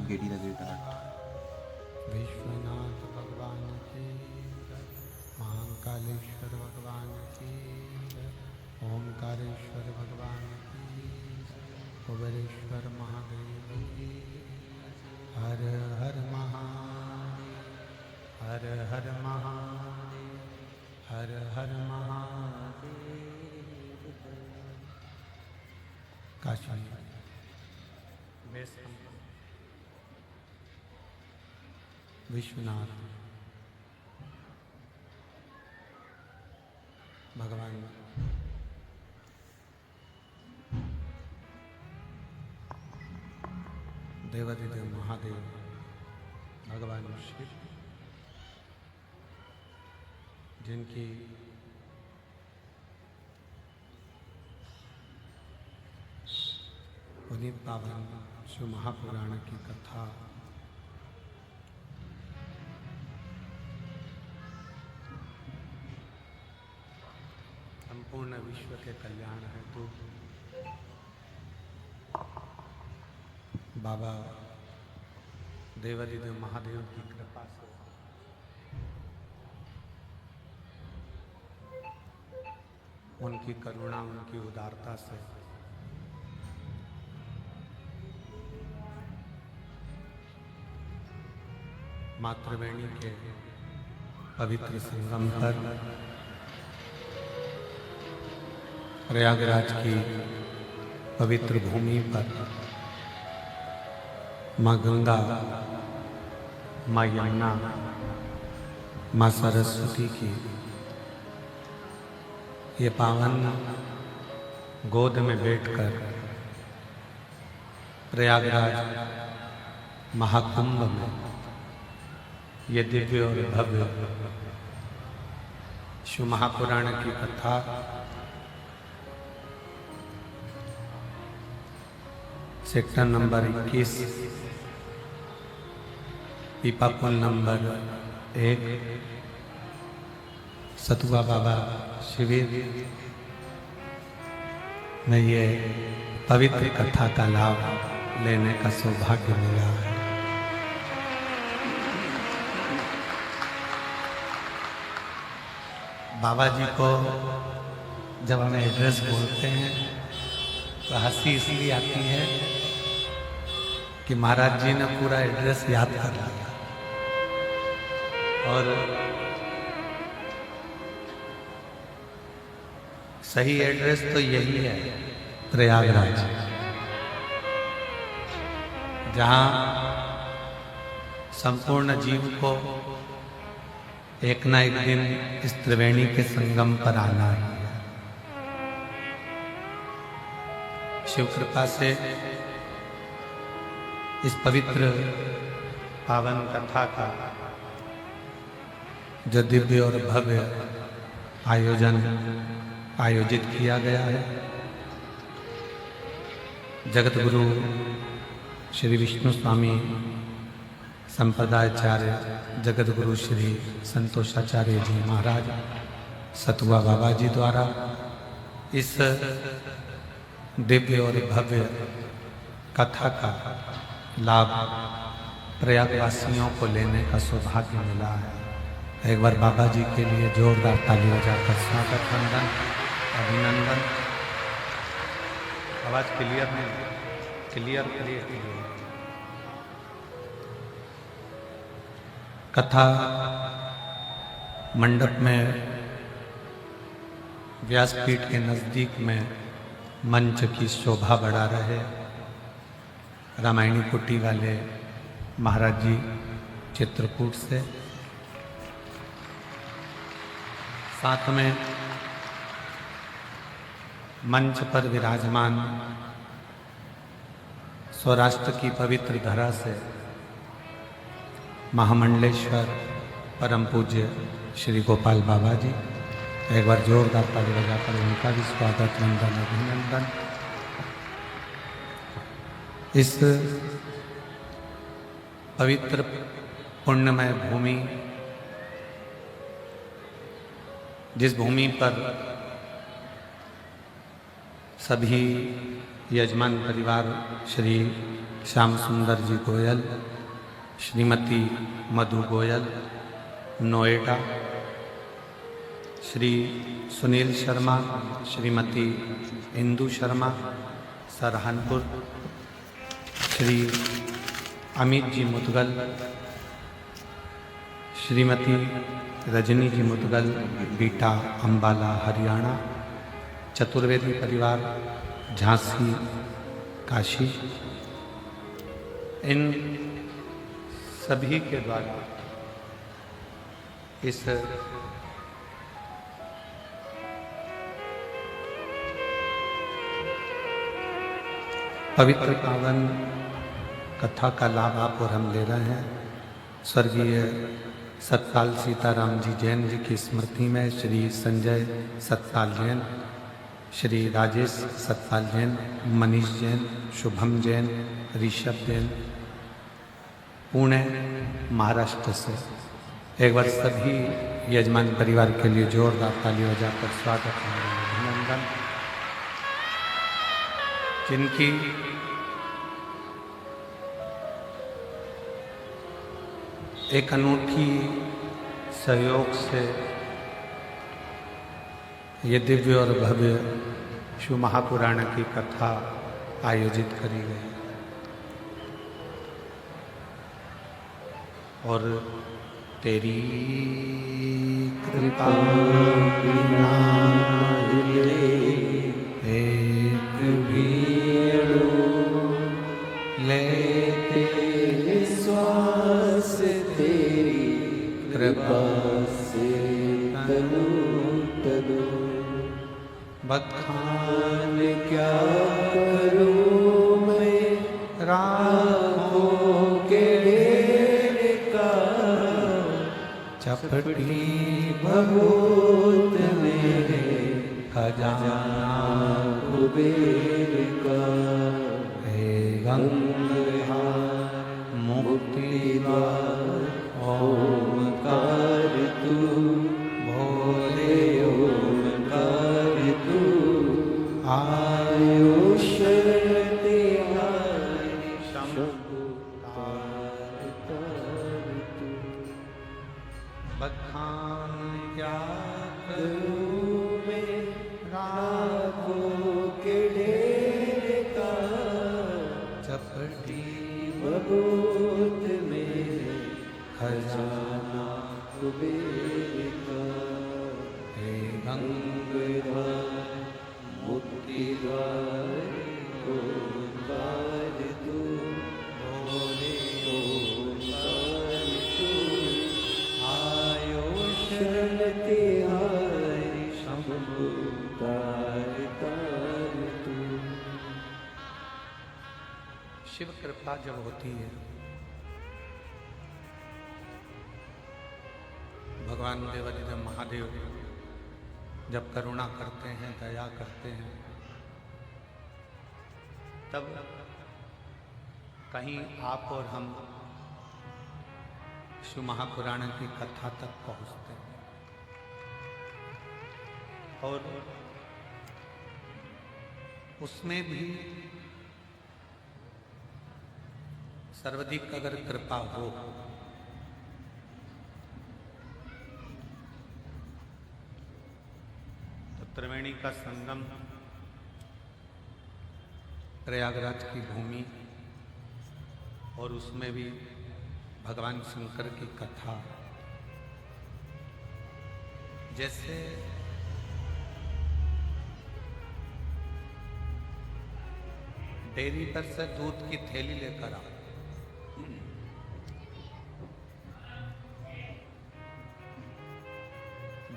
KD the great art. Vishwanath भगवान की जय, महाकालेश्वर भगवान की जय, ओमकारेश्वर भगवान की जय, कुबेरेश्वर महादेव की जय। हर हर महादेव, हर हर महादेव, हर हर महादेव। काशी विश्वनाथ भगवान देवादिदेव महादेव भगवान शिव, जिनकी पुनीत पावन शिव महापुराण की कथा संपूर्ण विश्व के कल्याण हेतु बाबा देवादिदेव महादेव की कृपा से उनकी करुणा, उनकी उदारता से मातृवेणी के पवित्र संगम पर प्रयागराज की पवित्र भूमि पर माँ गंगा, माँ यमुना, माँ सरस्वती की ये पावन गोद में बैठकर प्रयागराज महाकुंभ में ये दिव्य और भव्य शिव महापुराण की कथा सेक्टर नंबर 21 पीपा पुल नंबर 1 सतुआ बाबा शिविर में ये पवित्र कथा का लाभ लेने का सौभाग्य मिला है। बाबा जी को जब हमें एड्रेस बोलते हैं तो हंसी इसलिए आती है कि महाराज जी ने पूरा एड्रेस याद कर लिया और सही एड्रेस तो यही है, प्रयागराज, जहां संपूर्ण जीव को एक ना एक दिन इस त्रिवेणी के संगम पर आना है। शिव कृपा से इस पवित्र पावन कथा का जो दिव्य और भव्य आयोजित किया गया है, जगत गुरु श्री विष्णु स्वामी संप्रदायाचार्य जगत गुरु श्री संतोषाचार्य जी महाराज सतुआ बाबा जी द्वारा इस दिव्य और भव्य कथा का लाभ प्रयागवासियों को लेने का सौभाग्य मिला है। एक बार बाबा जी के लिए जोरदार ताली बजाकर स्वागत, वंदन, अभिनंदन। आवाज क्लियर नहीं, क्लियर। कथा मंडप में व्यासपीठ के नजदीक में मंच की शोभा बढ़ा रहे रामायणी कुटी वाले महाराज जी चित्रकूट से, साथ में मंच पर विराजमान सौराष्ट्र की पवित्र धरा से महामंडलेश्वर परम पूज्य श्री गोपाल बाबा जी। एक बार जोरदार ताली बजाकर उनका भी स्वागत, वंदन, अभिनंदन। इस पवित्र पुण्यमय भूमि, जिस भूमि पर सभी यजमान परिवार श्री श्याम सुंदर जी गोयल, श्रीमती मधु गोयल नोएडा, श्री सुनील शर्मा, श्रीमती इंदु शर्मा सरहानपुर, श्री अमित जी मुदगल, श्रीमती रजनी जी मुदगल बीटा अंबाला हरियाणा, चतुर्वेदी परिवार झांसी काशी, इन सभी के द्वारा इस पवित्र पावन कथा का लाभ आप और हम ले रहे हैं। स्वर्गीय सतपाल सीताराम जी जैन जी की स्मृति में श्री संजय सतपाल जैन, श्री राजेश सतपाल जैन, मनीष जैन, शुभम जैन, ऋषभ जैन, पुणे महाराष्ट्र से एक बार सभी यजमान परिवार के लिए जोरदार ताली बजाकर स्वागत है, अभिनंदन। जिनकी एक अनूठी सहयोग से ये दिव्य और भव्य शिव महापुराण की कथा आयोजित करी गई और तेरी कृपा बिना एक भीड़ो लेते श्वास तेरी कृपा से तनु तनु बखान क्या करूं मैं राहों के ढेर का, चपटी भभूत मेरे खजाना कुबेर का, हे गंगाधार मुक्ति द्वार ओमकार तू, भोले ओमकार तू, आयुष तिहारी शंभु तार तार तू, बखान क्या करूं मैं राहों के ढेर का, चपटी भभूत मेरे खजाना कुबेर का, हे गंगाधार मुक्ति द्वार ओंकार तू, भोले ओंकार तू, आयो शरण तिहारी शंभु तार तार तू। शिव कृपा जब होती है, भगवान देवादिदेव महादेव जब करुणा करते हैं, दया करते हैं, तब कहीं आप और हम शिव महापुराण की कथा तक पहुंचते हैं और उसमें भी सर्वाधिक अगर कृपा हो तो त्रिवेणी का संगम, प्रयागराज की भूमि और उसमें भी भगवान शंकर की कथा, जैसे डेयरी पर से दूध की थैली लेकर आओ,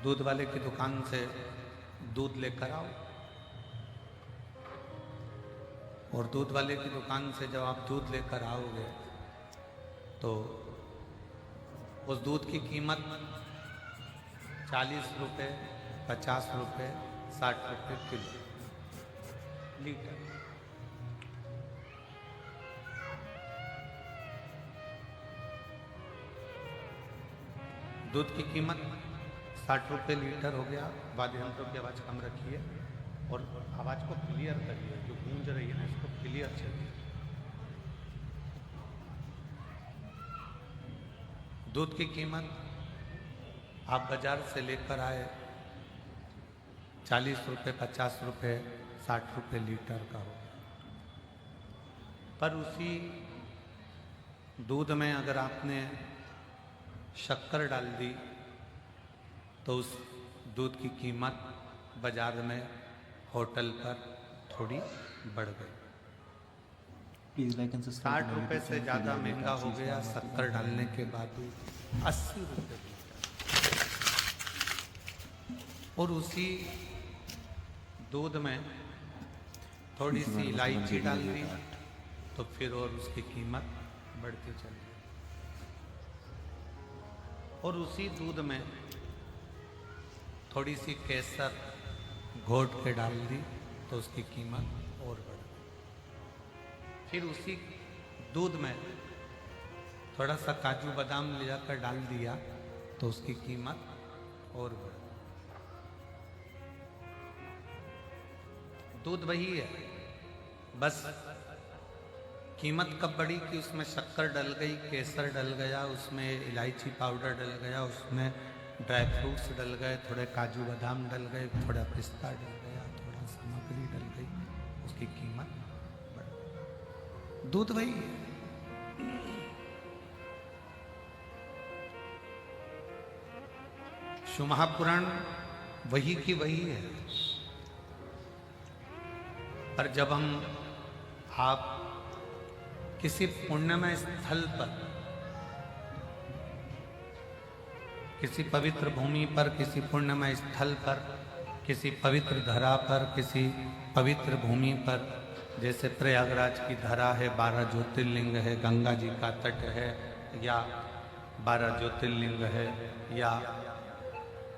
दूध वाले की दुकान से दूध लेकर आओ और दूध वाले की दुकान से जब आप दूध लेकर आओगे तो उस दूध की कीमत 40 रुपये, 50 रुपये, 60 रुपये किलो लीटर। दूध की कीमत 60 रुपये लीटर हो गया, वाद्य यंत्रों की आवाज़ कम रखिए, और आवाज को क्लियर करिए, जो गूंज रही है ना इसको क्लियर चलिए। दूध की कीमत आप बाजार से लेकर आए 40 रुपये, 50 रुपये, 60 रुपये लीटर का हो, पर उसी दूध में अगर आपने शक्कर डाल दी तो उस दूध की कीमत बाजार में होटल पर थोड़ी बढ़ गई। 60 रुपये से ज़्यादा महंगा हो गया शक्कर डालने के बाद 80 रुपये लीटर। और उसी दूध में थोड़ी सी इलायची डाल दी तो फिर और उसकी कीमत बढ़ती चली गई। और उसी दूध में थोड़ी सी केसर घोट के डाल दी तो उसकी कीमत और बढ़ गई। फिर उसी दूध में थोड़ा सा काजू बादाम ले जाकर डाल दिया तो उसकी कीमत और बढ़ गई। दूध वही है, बस कीमत कब बढ़ी कि उसमें शक्कर डल गई, केसर डल गया, उसमें इलायची पाउडर डल गया, उसमें ड्राई फ्रूट्स डल गए, थोड़े काजू बादाम डल गए, थोड़ा पिस्ता डल गया, थोड़ा सामग्री डल गई, उसकी कीमत बढ़ गई। दूध वही है। शिव महापुराण वही की वही है, पर जब हम आप किसी पुण्यमय स्थल पर, किसी पवित्र भूमि पर, किसी पुण्यमय स्थल पर, किसी पवित्र धरा पर, किसी पवित्र भूमि पर, जैसे प्रयागराज की धरा है, 12 ज्योतिर्लिंग है, गंगा जी का तट है, या 12 ज्योतिर्लिंग है, या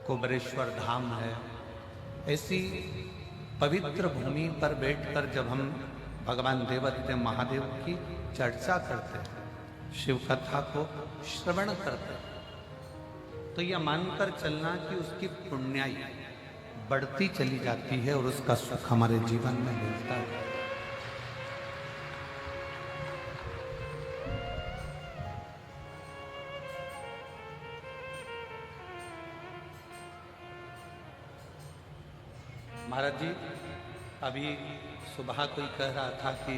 कुबरेश्वर धाम है, ऐसी पवित्र भूमि पर बैठकर जब हम भगवान देवादिदेव महादेव की चर्चा करते हैं, शिव कथा को श्रवण करते हैं, तो यह मानकर चलना कि उसकी पुण्याई बढ़ती चली जाती है और उसका सुख हमारे जीवन में मिलता है। महाराज जी अभी सुबह कोई कह रहा था कि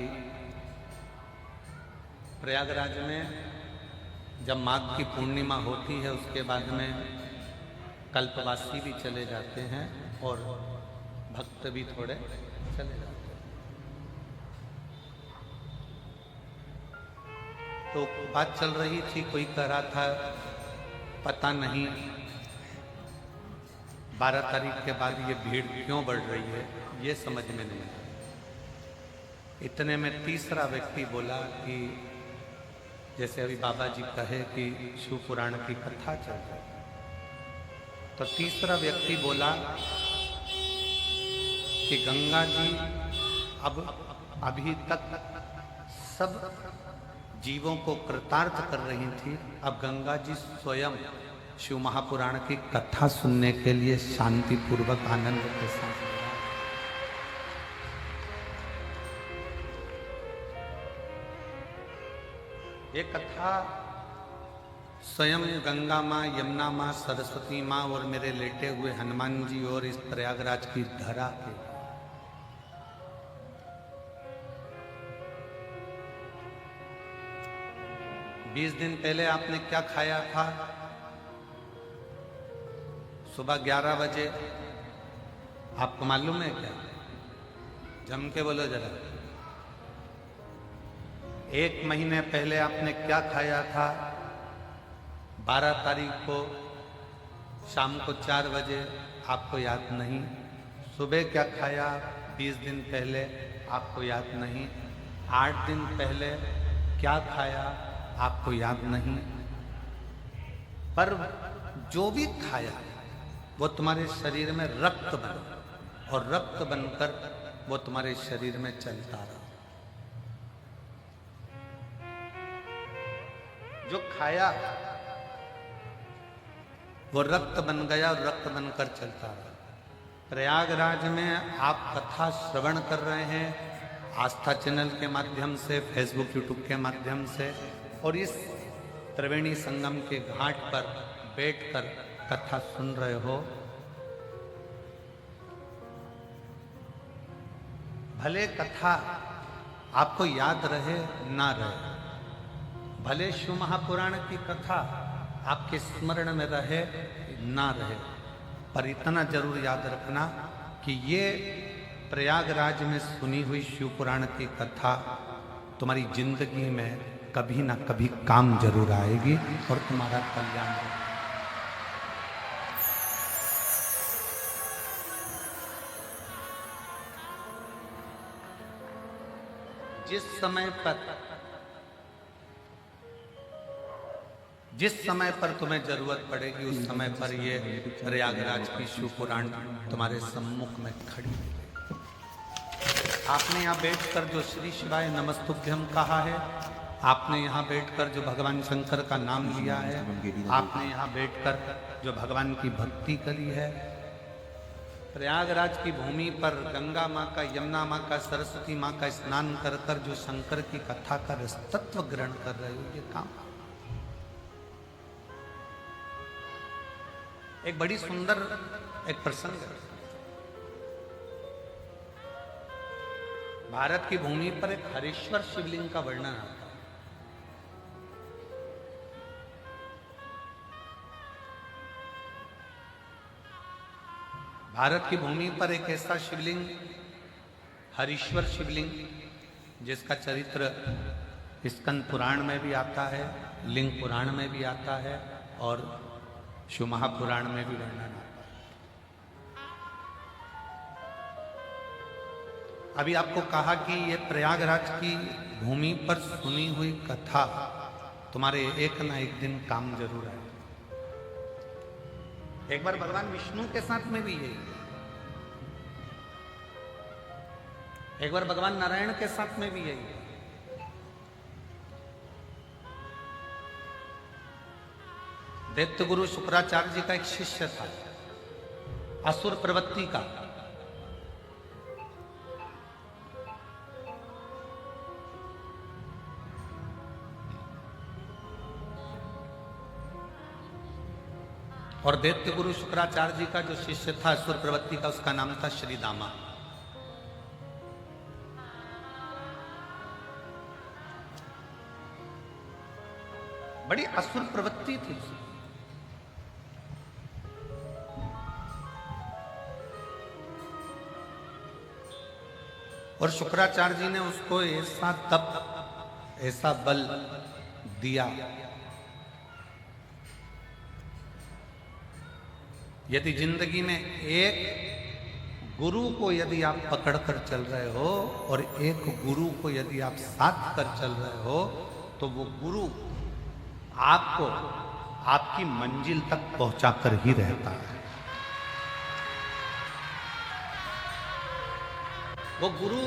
प्रयागराज में जब माघ की पूर्णिमा होती है उसके बाद में कल्पवासी भी चले जाते हैं और भक्त भी थोड़े चले जाते हैं। तो बात चल रही थी, कोई कह रहा था पता नहीं 12 तारीख के बाद ये भीड़ क्यों बढ़ रही है, ये समझ में नहीं आया। इतने में तीसरा व्यक्ति बोला कि जैसे अभी बाबा जी कहे कि शिव पुराण की कथा चल रही, तो तीसरा व्यक्ति बोला कि गंगा जी अब अभी तक सब जीवों को कृतार्थ कर रही थी, अब गंगा जी स्वयं शिव महापुराण की कथा सुनने के लिए शांति पूर्वक आनंद के साथ। ये कथा स्वयं गंगा माँ, यमुना माँ, सरस्वती माँ और मेरे लेटे हुए हनुमान जी और इस प्रयागराज की धरा के 20 दिन पहले आपने क्या खाया था? सुबह 11 बजे, आपको मालूम है क्या? जम के बोलो जरा। 1 महीने पहले आपने क्या खाया था? 12 तारीख को शाम को 4 बजे, आपको याद नहीं। सुबह क्या खाया 20 दिन पहले, आपको याद नहीं। 8 दिन पहले क्या खाया, आपको याद नहीं। पर जो भी खाया वो तुम्हारे शरीर में रक्त बना और रक्त बनकर वो तुम्हारे शरीर में चलता रहा। जो खाया वो रक्त बन गया और रक्त बनकर चलता रहा। प्रयागराज में आप कथा श्रवण कर रहे हैं आस्था चैनल के माध्यम से, फेसबुक यूट्यूब के माध्यम से, और इस त्रिवेणी संगम के घाट पर बैठकर कथा सुन रहे हो। भले कथा आपको याद रहे ना रहे, भले शिव महापुराण की कथा आपके स्मरण में रहे ना रहे, पर इतना जरूर याद रखना कि ये प्रयागराज में सुनी हुई शिव पुराण की कथा तुम्हारी जिंदगी में कभी ना कभी काम जरूर आएगी और तुम्हारा कल्याण होगा। जिस समय पर तुम्हें जरूरत पड़ेगी उस समय पर ये प्रयागराज की शिव पुराण तुम्हारे सम्मुख में खड़ी है। आपने यहाँ बैठकर जो श्री शिवाय नमस्तुभ्यम कहा है, आपने यहाँ बैठकर जो भगवान शंकर का नाम लिया है, आपने यहाँ बैठकर जो भगवान की भक्ति करी है, प्रयागराज की भूमि पर गंगा माँ का, यमुना माँ का, सरस्वती माँ का स्नान कर कर जो शंकर की कथा का रसतत्व ग्रहण कर रहे हो, ये काम। एक बड़ी सुंदर एक प्रसंग है। भारत की भूमि पर एक हरेश्वर शिवलिंग का वर्णन आता है। भारत की भूमि पर एक ऐसा शिवलिंग, हरीश्वर शिवलिंग, जिसका चरित्र स्कंद पुराण में भी आता है, लिंग पुराण में भी आता है और शिव महापुराण में भी वर्णन आता है। अभी आपको कहा कि ये प्रयागराज की भूमि पर सुनी हुई कथा तुम्हारे एक ना एक दिन काम जरूर आए। एक बार भगवान विष्णु के साथ में भी यही, एक बार भगवान नारायण के साथ में भी यही। दैत्य गुरु शुक्राचार्य जी का एक शिष्य था, असुर प्रवृत्ति का। और दैत्य गुरु शुक्राचार्य जी का जो शिष्य था असुर प्रवृत्ति का, उसका नाम था श्रीदामा। बड़ी असुर प्रवृत्ति थी उसकी। और शुक्राचार्य जी ने उसको ऐसा तप, ऐसा बल दिया, यदि जिंदगी में एक गुरु को यदि आप पकड़कर चल रहे हो और एक गुरु को यदि आप साथ कर चल रहे हो, तो वो गुरु आपको आपकी मंजिल तक पहुंचाकर ही रहता है। वो गुरु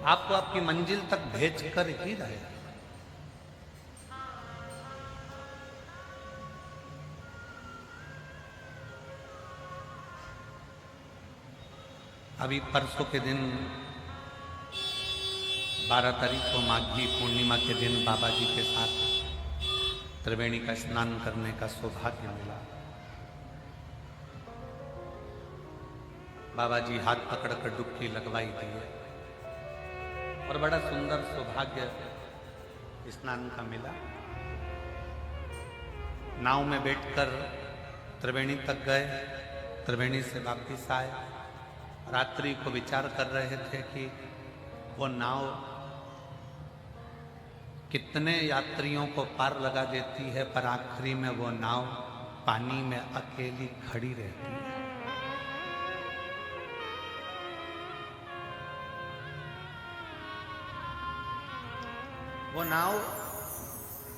आपको आपकी मंजिल तक भेजकर ही रहेगा। अभी परसों के दिन 12 तारीख को माघी पूर्णिमा के दिन बाबा जी के साथ त्रिवेणी का स्नान करने का सौभाग्य मिला। बाबा जी हाथ पकड़कर डुबकी लगवाई थी और बड़ा सुंदर सौभाग्य स्नान का मिला। नाव में बैठकर त्रिवेणी तक गए, त्रिवेणी से वापिस आए। रात्रि को विचार कर रहे थे कि वो नाव कितने यात्रियों को पार लगा देती है, पर आखिरी में वो नाव पानी में अकेली खड़ी रहती है। वो नाव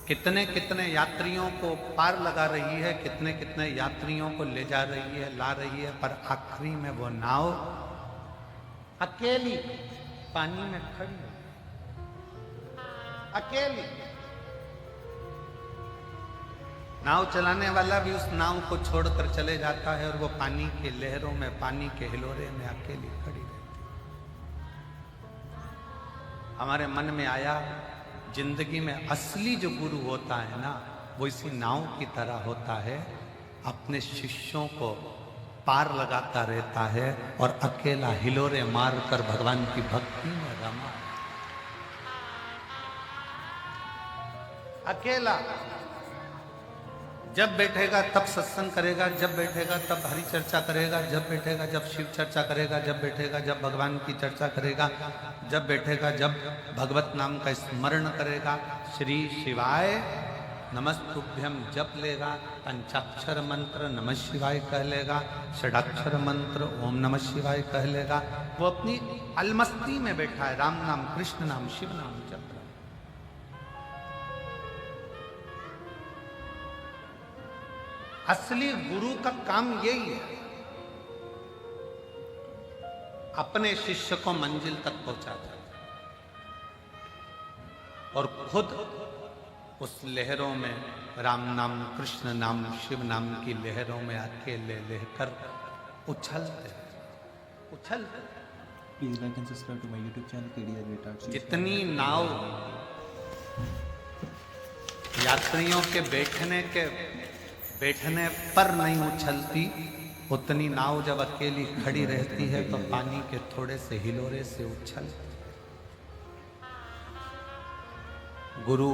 कितने कितने यात्रियों को पार लगा रही है, कितने कितने यात्रियों को ले जा रही है, ला रही है, पर आखिरी में वो नाव अकेली पानी में खड़ी है, अकेली। नाव चलाने वाला भी उस नाव को छोड़कर चले जाता है और वो पानी के लहरों में, पानी के हिलोरे में अकेली खड़ी रहती। हमारे मन में आया, जिंदगी में असली जो गुरु होता है ना, वो इसी नाव की तरह होता है, अपने शिष्यों को पार लगाता रहता है और अकेला हिलोरे मारकर भगवान की भक्ति में रमा। अकेला जब बैठेगा तब सत्संग करेगा, जब बैठेगा तब हरि चर्चा करेगा, जब बैठेगा जब शिव चर्चा करेगा, जब बैठेगा जब भगवान की चर्चा करेगा, जब बैठेगा जब भगवत नाम का स्मरण करेगा, श्री शिवाय नमस्तुभ्यम जप लेगा, पंचाक्षर मंत्र नमः शिवाय कह लेगा, षडाक्षर मंत्र ओम नमः शिवाय कह लेगा। वो अपनी अलमस्ती में बैठा है, राम नाम, कृष्ण नाम, शिव नाम जप रहा है। असली गुरु का काम यही है, अपने शिष्य को मंजिल तक पहुंचाता है और खुद उस लहरों में, राम नाम, कृष्ण नाम, शिव नाम की लहरों में अकेले लेकर उछलते उछलते। Please like and subscribe to my YouTube channel KDR Great Arts. जितनी नाव यात्रियों के बैठने पर नहीं उछलती, उतनी नाव जब अकेली खड़ी रहती है तो पानी के थोड़े से हिलोरे से उछलती। गुरु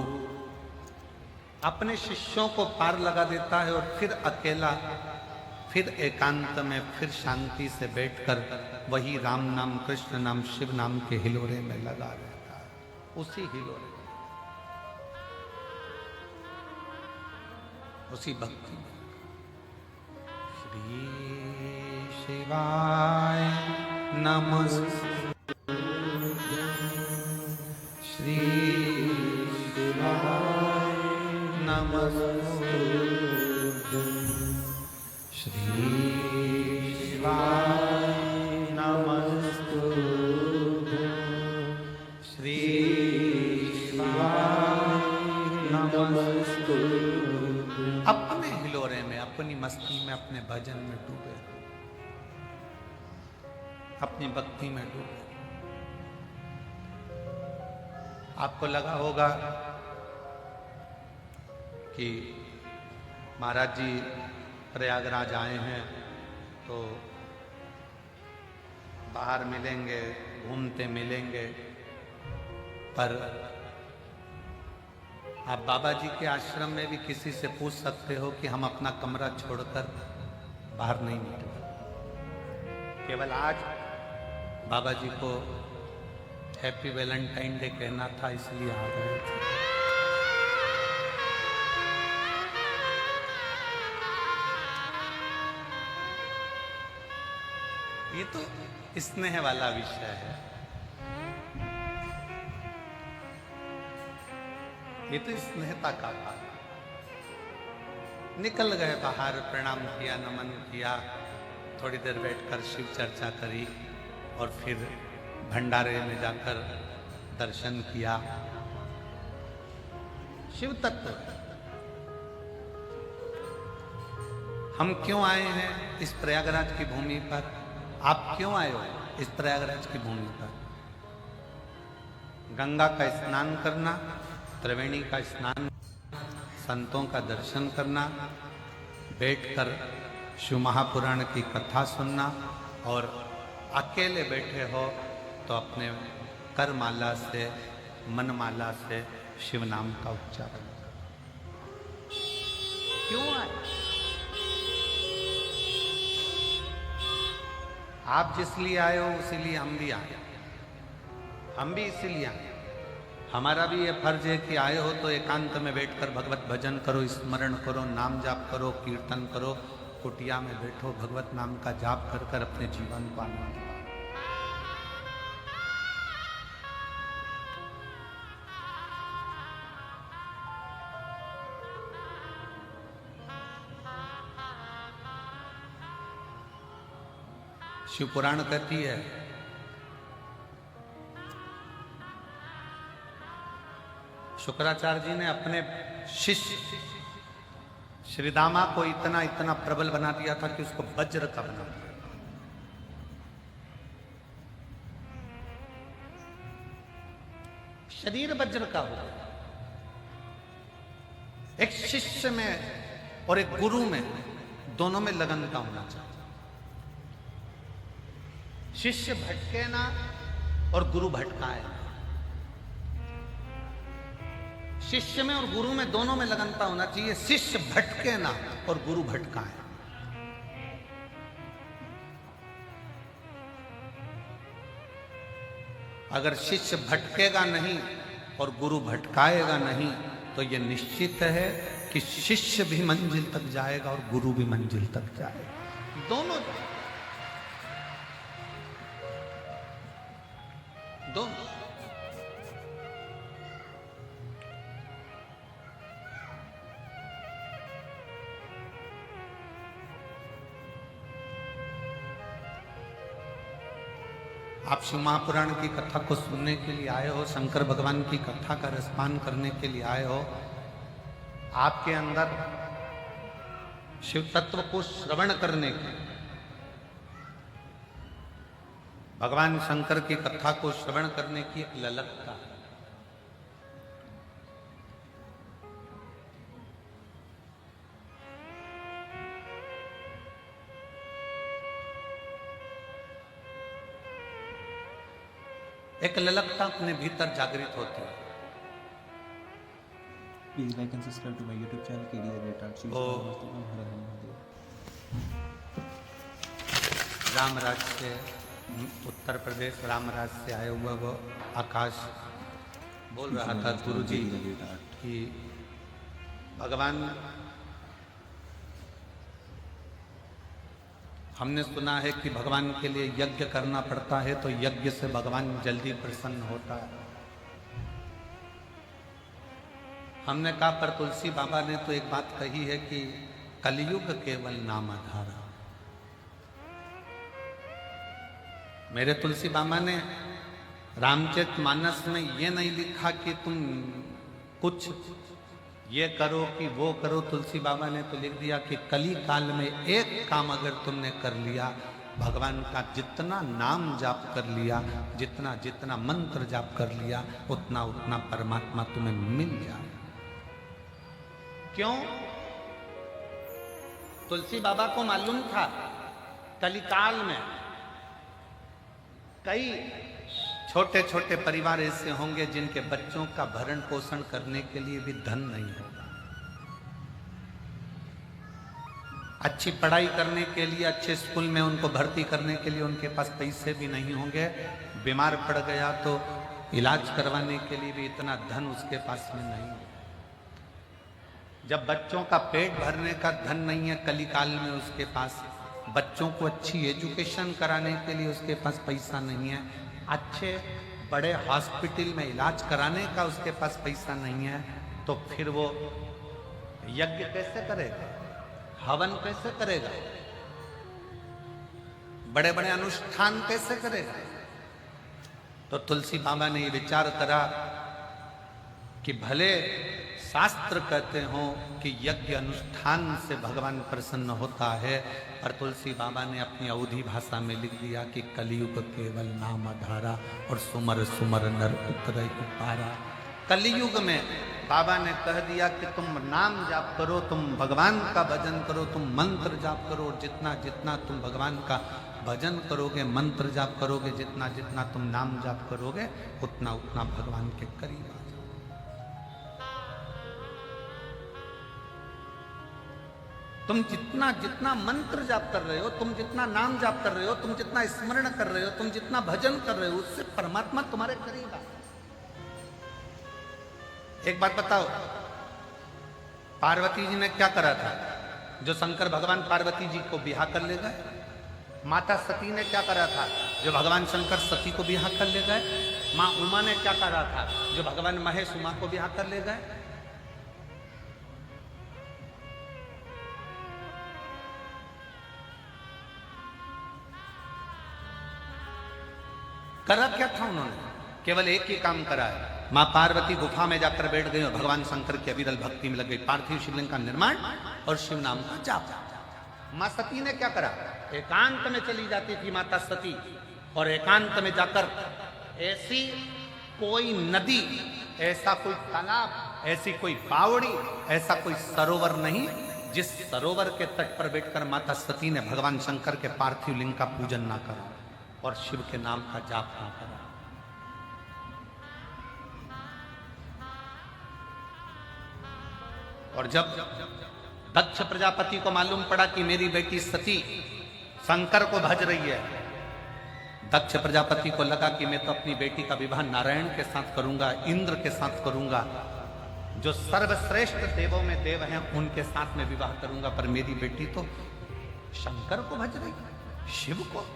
अपने शिष्यों को पार लगा देता है और फिर अकेला, फिर एकांत में, फिर शांति से बैठकर वही राम नाम, कृष्ण नाम, शिव नाम के हिलोरे में लगा रहता है, उसी हिलोरे में, उसी भक्ति में। श्री शिवाय नमः, श्री शिवाय नमस्तुभ्यं, श्री शिवाय नमस्तुभ्यं, श्री शिवाय नमस्तुभ्यं। अपने हिलोरे में, अपनी मस्ती में, अपने भजन में डूबे, अपनी भक्ति में डूबे। आपको लगा होगा कि महाराज जी प्रयागराज आए हैं तो बाहर मिलेंगे, घूमते मिलेंगे, पर आप बाबा जी के आश्रम में भी किसी से पूछ सकते हो कि हम अपना कमरा छोड़कर बाहर नहीं निकले। केवल आज बाबा जी को हैप्पी वैलेंटाइन डे कहना था, इसलिए आ गए थे। ये तो स्नेह वाला विषय है, ये तो स्नेहता का भाग। निकल गए बाहर, प्रणाम किया, नमन किया, थोड़ी देर बैठकर शिव चर्चा करी और फिर भंडारे में जाकर दर्शन किया। शिव तत्व हम क्यों आए हैं इस प्रयागराज की भूमि पर? आप क्यों आए हो इस प्रयागराज की भूमि पर? गंगा का स्नान करना, त्रिवेणी का स्नान, संतों का दर्शन करना, बैठकर शिव महापुराण की कथा सुनना, और अकेले बैठे हो तो अपने करमाला से, मनमाला से शिव नाम का उच्चारण। क्यों आए? आप जिस लिए आए हो उसीलिए हम भी आए, हम भी इसीलिए आए। हमारा भी ये फर्ज है कि आए हो तो एकांत में बैठकर भगवत भजन करो, स्मरण करो, नाम जाप करो, कीर्तन करो, कुटिया में बैठो, भगवत नाम का जाप कर कर अपने जीवन को आनंद पाओ। शिव पुराण कहती है शुक्राचार्य जी ने अपने शिष्य श्री दामा को इतना इतना प्रबल बना दिया था कि उसको वज्र का बना दिया। शरीर वज्र का हो। एक शिष्य में और एक गुरु में दोनों में लगन का होना चाहिए। शिष्य भटके ना और गुरु भटकाए ना। शिष्य में और गुरु में दोनों में लगनता होना चाहिए। शिष्य भटके ना और गुरु भटकाए। अगर शिष्य भटकेगा नहीं और गुरु भटकाएगा नहीं तो यह निश्चित है कि शिष्य भी मंजिल तक जाएगा और गुरु भी मंजिल तक जाएगा। दोनों दोनों आप शिव महापुराण की कथा को सुनने के लिए आए हो, शंकर भगवान की कथा का रसपान करने के लिए आए हो। आपके अंदर शिव तत्व को श्रवण करने के, भगवान शंकर की कथा को श्रवण करने की एक ललकता है। एक ललकता अपने भीतर जागृत होती है। Please like and subscribe to my YouTube channel KDR Great Art. Shiv हर हर महादेव। रामराज से, उत्तर प्रदेश रामराज से आए हुआ वो आकाश बोल रहा था गुरुजी कि भगवान, हमने सुना है कि भगवान के लिए यज्ञ करना पड़ता है तो यज्ञ से भगवान जल्दी प्रसन्न होता है। हमने कहा पर तुलसी बाबा ने तो एक बात कही है कि कलयुग केवल नाम आधारा। मेरे तुलसी बाबा ने रामचरितमानस में ये नहीं लिखा कि तुम कुछ ये करो कि वो करो। तुलसी बाबा ने तो लिख दिया कि कली काल में एक काम अगर तुमने कर लिया, भगवान का जितना नाम जाप कर लिया, जितना जितना मंत्र जाप कर लिया, उतना उतना परमात्मा तुम्हें मिल जाए। क्यों? तुलसी बाबा को मालूम था कलिकाल में कई छोटे छोटे परिवार ऐसे होंगे जिनके बच्चों का भरण पोषण करने के लिए भी धन नहीं होगा। अच्छी पढ़ाई करने के लिए, अच्छे स्कूल में उनको भर्ती करने के लिए उनके पास पैसे भी नहीं होंगे। बीमार पड़ गया तो इलाज करवाने के लिए भी इतना धन उसके पास में नहीं है। जब बच्चों का पेट भरने का धन नहीं है कलिकाल में उसके पास, बच्चों को अच्छी एजुकेशन कराने के लिए उसके पास पैसा नहीं है, अच्छे बड़े हॉस्पिटल में इलाज कराने का उसके पास पैसा नहीं है, तो फिर वो यज्ञ कैसे करेगा? हवन कैसे करेगा? बड़े बड़े अनुष्ठान कैसे करेगा? तो तुलसी बाबा ने ये विचार करा कि भले शास्त्र कहते हो कि यज्ञ अनुष्ठान से भगवान प्रसन्न होता है, और तुलसी बाबा ने अपनी अवधी भाषा में लिख दिया कि कलयुग केवल नाम आधारा और सुमर सुमर नर उतरय पारा। कलयुग में बाबा ने कह दिया कि तुम नाम जाप करो, तुम भगवान का भजन करो, तुम मंत्र जाप करो, और जितना जितना तुम भगवान का भजन करोगे, मंत्र जाप करोगे, जितना जितना तुम नाम जाप करोगे, उतना उतना भगवान के करीब आ जाओगे। तुम जितना जितना मंत्र जाप कर रहे हो, तुम जितना नाम जाप कर रहे हो, तुम जितना स्मरण कर रहे हो, तुम जितना भजन कर रहे हो, उससे परमात्मा तुम्हारे करीब आ। एक बात बताओ, पार्वती जी ने क्या करा था जो शंकर भगवान पार्वती जी को बिहा कर ले गए? माता सती ने क्या करा था जो भगवान शंकर सती को बिहा कर ले गए? माँ उमा ने क्या करा था जो भगवान महेश उमा को बिहा कर ले गए? करा क्या था उन्होंने? केवल एक ही काम करा है। माँ पार्वती गुफा में जाकर बैठ गई और भगवान शंकर की अविरल भक्ति में लग गई। पार्थिव शिवलिंग का निर्माण और शिव नाम का जाप। मां सती ने क्या करा, एकांत में चली जाती थी माता सती, और एकांत में जाकर ऐसी कोई नदी, ऐसा कोई तालाब, ऐसी कोई बावड़ी, ऐसा कोई सरोवर नहीं जिस सरोवर के तट पर बैठकर माता सती ने भगवान शंकर के पार्थिव लिंग का पूजन ना करा और शिव के नाम का जाप ना करा। और जब दक्ष प्रजापति को मालूम पड़ा कि मेरी बेटी सती शंकर को भज रही है, दक्ष प्रजापति को लगा कि मैं तो अपनी बेटी का विवाह नारायण के साथ करूंगा, इंद्र के साथ करूंगा, जो सर्वश्रेष्ठ देवों में देव हैं उनके साथ में विवाह करूंगा, पर मेरी बेटी तो शंकर को भज रही है, शिव को।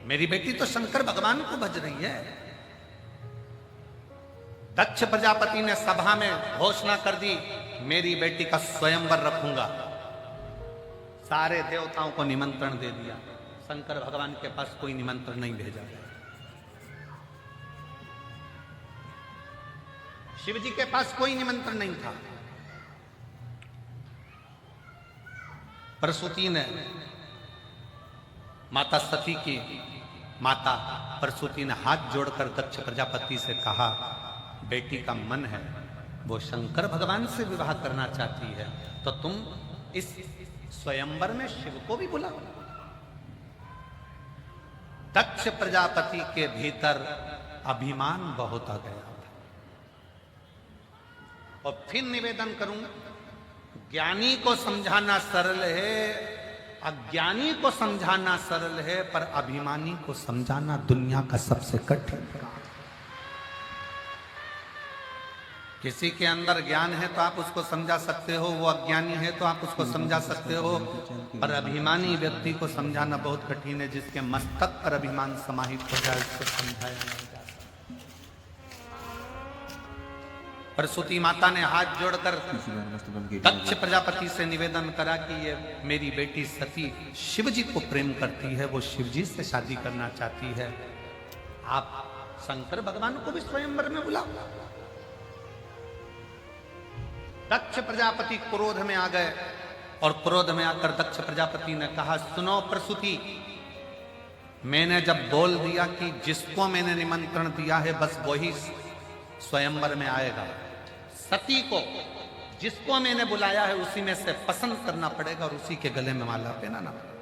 मेरी बेटी तो शंकर भगवान को भज रही है। दक्ष प्रजापति ने सभा में घोषणा कर दी, मेरी बेटी का स्वयंवर रखूंगा। सारे देवताओं को निमंत्रण दे दिया, शंकर भगवान के पास कोई निमंत्रण नहीं भेजा। शिव जी के पास कोई निमंत्रण नहीं था। प्रसूति ने, माता सती की माता प्रसूति ने हाथ जोड़कर दक्ष प्रजापति से कहा, बेटी का मन है वो शंकर भगवान से विवाह करना चाहती है, तो तुम इस स्वयंवर में शिव को भी बुलाओ। दक्ष प्रजापति के भीतर अभिमान बहुत आ गया था। और फिर निवेदन करूंगा, ज्ञानी को समझाना सरल है, अज्ञानी को समझाना सरल है, पर अभिमानी को समझाना दुनिया का सबसे कठिन काम। किसी के अंदर ज्ञान है तो आप उसको समझा सकते हो, वो अज्ञानी है तो आप उसको समझा सकते हो, पर अभिमानी व्यक्ति को समझाना बहुत कठिन है। जिसके मस्तक पर अभिमान समाहित हो जाए उसको समझाया नहीं जा सकता। प्रसूति माता ने हाथ जोड़कर दक्ष प्रजापति से निवेदन करा कि ये मेरी बेटी सती शिव जी को प्रेम करती है, वो शिव जी से शादी करना चाहती है, आप शंकर भगवान को भी स्वयंवर में बुलाओ। दक्ष प्रजापति क्रोध में आ गए और क्रोध में आकर दक्ष प्रजापति ने कहा, सुनो प्रसूति, मैंने जब बोल दिया कि जिसको मैंने निमंत्रण दिया है बस वही स्वयंवर में आएगा, सती को जिसको मैंने बुलाया है उसी में से पसंद करना पड़ेगा और उसी के गले में माला पहनाना पड़ेगा।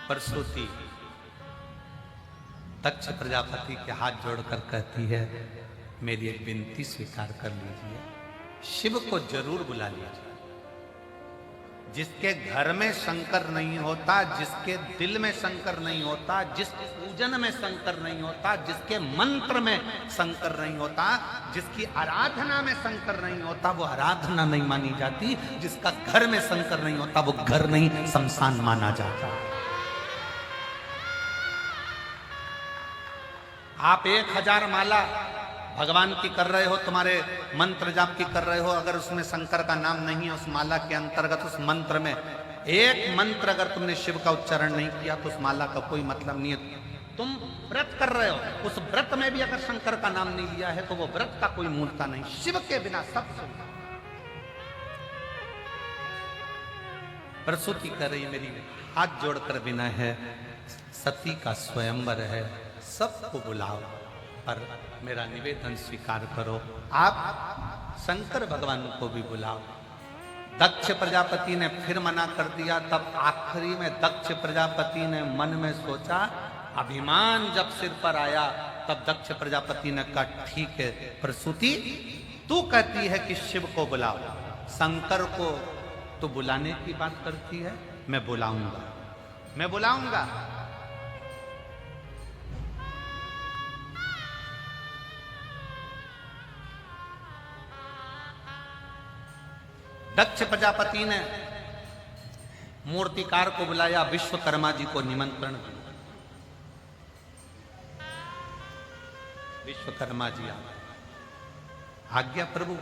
प्रसूति दक्ष प्रजापति के हाथ जोड़कर कहती है, मेरी एक विनती स्वीकार कर लीजिए, शिव को जरूर बुला लीजिए। जिसके घर में शंकर नहीं होता, जिसके दिल में शंकर नहीं होता, जिस पूजन में शंकर नहीं होता, जिसके मंत्र में शंकर नहीं होता, जिसकी आराधना में शंकर नहीं होता, वो आराधना नहीं मानी जाती। जिसका घर में शंकर नहीं होता वो घर नहीं, शमशान माना जाता। आप 1000 माला भगवान की कर रहे हो, तुम्हारे मंत्र जाप की कर रहे हो, अगर उसमें शंकर का नाम नहीं है उस माला के अंतर्गत, उस मंत्र में एक मंत्र अगर तुमने शिव का उच्चारण नहीं किया तो उस माला का कोई मतलब नहीं है। तुम व्रत कर रहे हो, उस व्रत में भी अगर शंकर का नाम नहीं लिया है तो वो व्रत का कोई मूलता नहीं। शिव के बिना सब सुनता। प्रसूति कर रही मेरी हाथ जोड़कर बिना है, सती का स्वयंवर है, सबको बुलाओ, पर मेरा निवेदन स्वीकार करो, आप शंकर भगवान को भी बुलाओ। दक्ष प्रजापति ने फिर मना कर दिया। तब आखिरी में दक्ष प्रजापति ने मन में सोचा, अभिमान जब सिर पर आया तब दक्ष प्रजापति ने कहा, ठीक है प्रसूति, तू कहती है कि शिव को बुलाओ, शंकर को तो बुलाने की बात करती है, मैं बुलाऊंगा, मैं बुलाऊंगा। दक्ष प्रजापति ने मूर्तिकार को बुलाया, विश्वकर्मा जी को निमंत्रण दिया। विश्वकर्मा जी आज्ञा प्रभु।